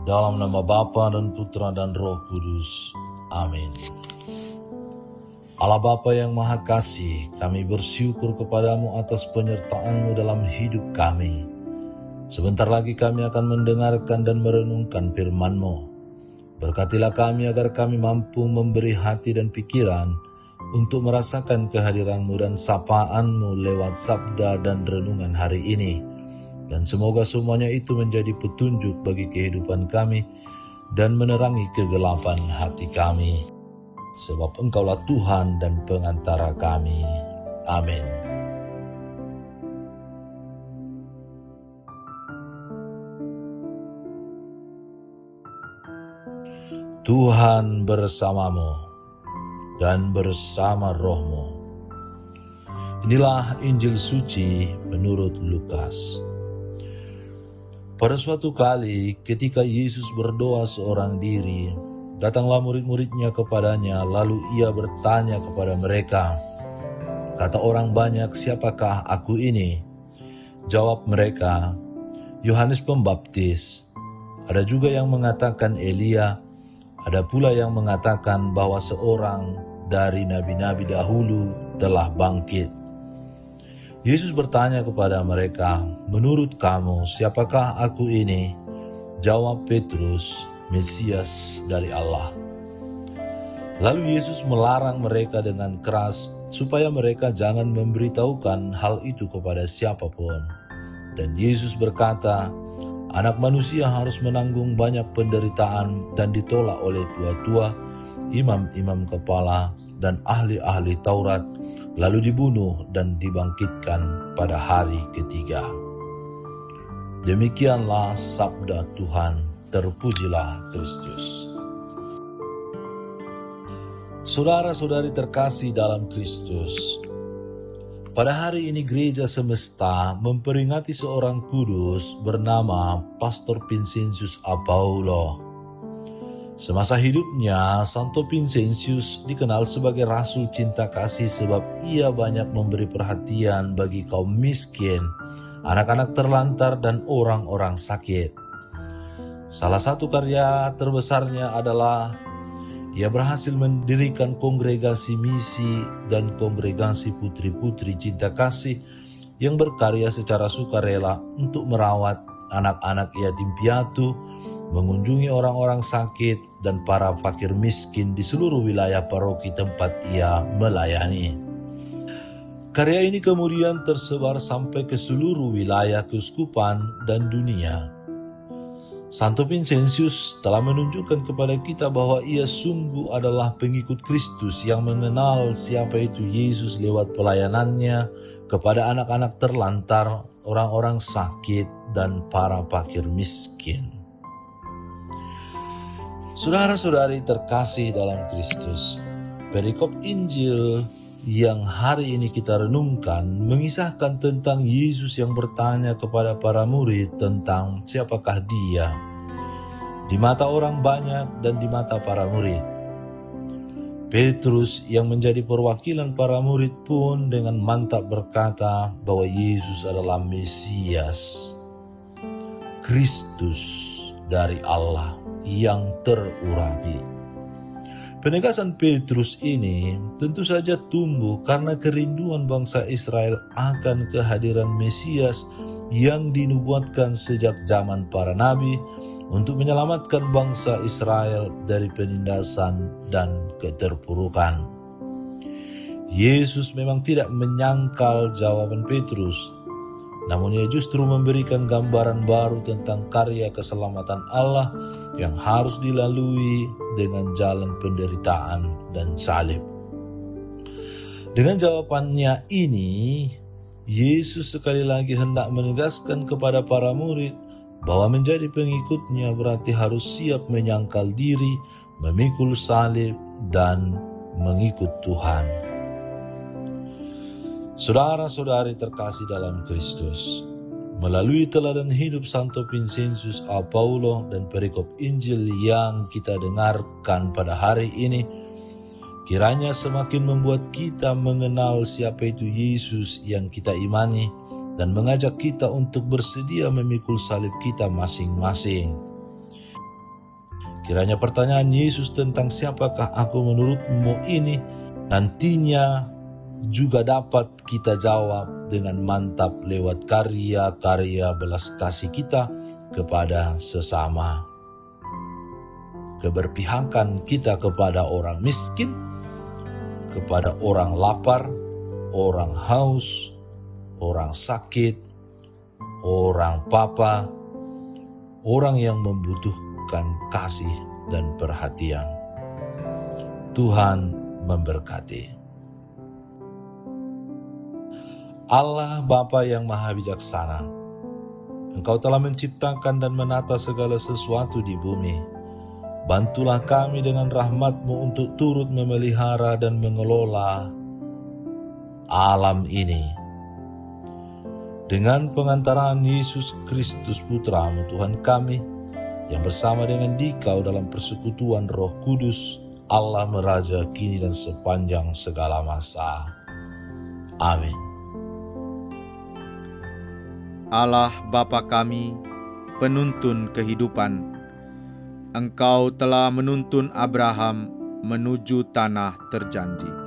Dalam nama Bapa dan Putra dan Roh Kudus. Amin. Allah Bapa yang Maha Kasih, kami bersyukur kepadamu atas penyertaan-Mu dalam hidup kami. Sebentar lagi kami akan mendengarkan dan merenungkan firman-Mu. Berkatilah kami agar kami mampu memberi hati dan pikiran untuk merasakan kehadiran-Mu dan sapaan-Mu lewat sabda dan renungan hari ini. Dan semoga semuanya itu menjadi petunjuk bagi kehidupan kami dan menerangi kegelapan hati kami. Sebab Engkaulah Tuhan dan pengantara kami. Amin. Tuhan bersamamu dan bersama rohmu. Inilah Injil suci menurut Lukas. Pada suatu kali ketika Yesus berdoa seorang diri, datanglah murid-muridnya kepadanya, lalu ia bertanya kepada mereka, "Kata orang banyak, siapakah aku ini?" Jawab mereka, "Yohanes Pembaptis. Ada juga yang mengatakan Elia, ada pula yang mengatakan bahwa seorang dari nabi-nabi dahulu telah bangkit." Yesus bertanya kepada mereka, "Menurut kamu, siapakah aku ini?" Jawab Petrus, "Mesias dari Allah." Lalu Yesus melarang mereka dengan keras supaya mereka jangan memberitahukan hal itu kepada siapapun. Dan Yesus berkata, "Anak manusia harus menanggung banyak penderitaan dan ditolak oleh tua-tua, imam-imam kepala, dan ahli-ahli Taurat, lalu dibunuh dan dibangkitkan pada hari ketiga." Demikianlah sabda Tuhan, terpujilah Kristus. Saudara-saudari terkasih dalam Kristus, pada hari ini gereja semesta memperingati seorang kudus bernama Pastor Vincentius Apaulo. Semasa hidupnya, Santo Vincentius dikenal sebagai rasul cinta kasih sebab ia banyak memberi perhatian bagi kaum miskin, anak-anak terlantar, dan orang-orang sakit. Salah satu karya terbesarnya adalah ia berhasil mendirikan kongregasi misi dan kongregasi putri-putri cinta kasih yang berkarya secara sukarela untuk merawat anak-anak yatim piatu, mengunjungi orang-orang sakit, dan para fakir miskin di seluruh wilayah paroki tempat ia melayani. Karya ini kemudian tersebar sampai ke seluruh wilayah keuskupan dan dunia. Santo Vincentius telah menunjukkan kepada kita bahwa ia sungguh adalah pengikut Kristus yang mengenal siapa itu Yesus lewat pelayanannya kepada anak-anak terlantar, orang-orang sakit, dan para fakir miskin. Saudara-saudari terkasih dalam Kristus, perikop Injil yang hari ini kita renungkan mengisahkan tentang Yesus yang bertanya kepada para murid tentang siapakah dia di mata orang banyak dan di mata para murid. Petrus yang menjadi perwakilan para murid pun dengan mantap berkata bahwa Yesus adalah Mesias, Kristus dari Allah yang terurapi. Penegasan Petrus ini tentu saja tumbuh karena kerinduan bangsa Israel akan kehadiran Mesias yang dinubuatkan sejak zaman para nabi untuk menyelamatkan bangsa Israel dari penindasan dan keterpurukan. Yesus memang tidak menyangkal jawaban Petrus, namun ia justru memberikan gambaran baru tentang karya keselamatan Allah yang harus dilalui dengan jalan penderitaan dan salib. Dengan jawabannya ini, Yesus sekali lagi hendak menegaskan kepada para murid bahwa menjadi pengikutnya berarti harus siap menyangkal diri, memikul salib, dan mengikut Tuhan. Saudara-saudari terkasih dalam Kristus, melalui teladan hidup Santo Vincentius Apaulo dan perikop Injil yang kita dengarkan pada hari ini, kiranya semakin membuat kita mengenal siapa itu Yesus yang kita imani dan mengajak kita untuk bersedia memikul salib kita masing-masing. Kiranya pertanyaan Yesus tentang siapakah aku menurutmu ini nantinya juga dapat kita jawab dengan mantap lewat karya-karya belas kasih kita kepada sesama. Keberpihakan kita kepada orang miskin, kepada orang lapar, orang haus, orang sakit, orang papa, orang yang membutuhkan kasih dan perhatian. Tuhan memberkati. Allah Bapa yang Maha Bijaksana, Engkau telah menciptakan dan menata segala sesuatu di bumi. Bantulah kami dengan rahmat-Mu untuk turut memelihara dan mengelola alam ini. Dengan pengantaran Yesus Kristus Putra-Mu Tuhan kami, yang bersama dengan Dikau dalam persekutuan Roh Kudus, Allah meraja kini dan sepanjang segala masa. Amin. Allah Bapa kami, penuntun kehidupan, Engkau telah menuntun Abraham menuju tanah terjanji.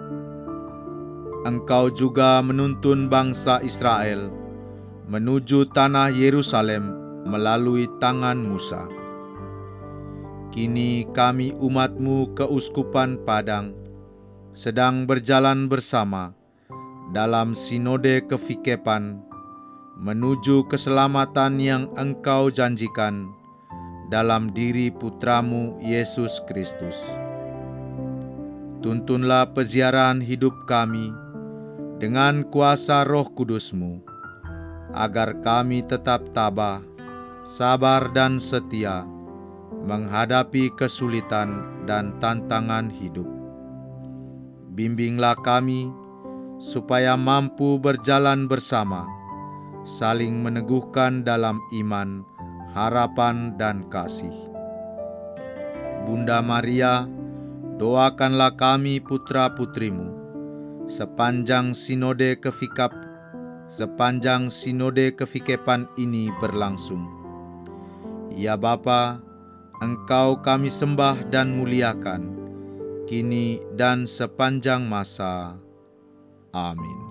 Engkau juga menuntun bangsa Israel menuju tanah Yerusalem melalui tangan Musa. Kini kami umat-Mu keuskupan Padang sedang berjalan bersama dalam sinode kefikepan menuju keselamatan yang Engkau janjikan dalam diri Putra-Mu Yesus Kristus. Tuntunlah peziarahan hidup kami dengan kuasa Roh Kudus-Mu, agar kami tetap tabah, sabar dan setia menghadapi kesulitan dan tantangan hidup. Bimbinglah kami supaya mampu berjalan bersama, saling meneguhkan dalam iman, harapan dan kasih. Bunda Maria, doakanlah kami putra-putrimu sepanjang sinode kefikepan ini berlangsung. Ya Bapa, Engkau kami sembah dan muliakan, kini dan sepanjang masa. Amin.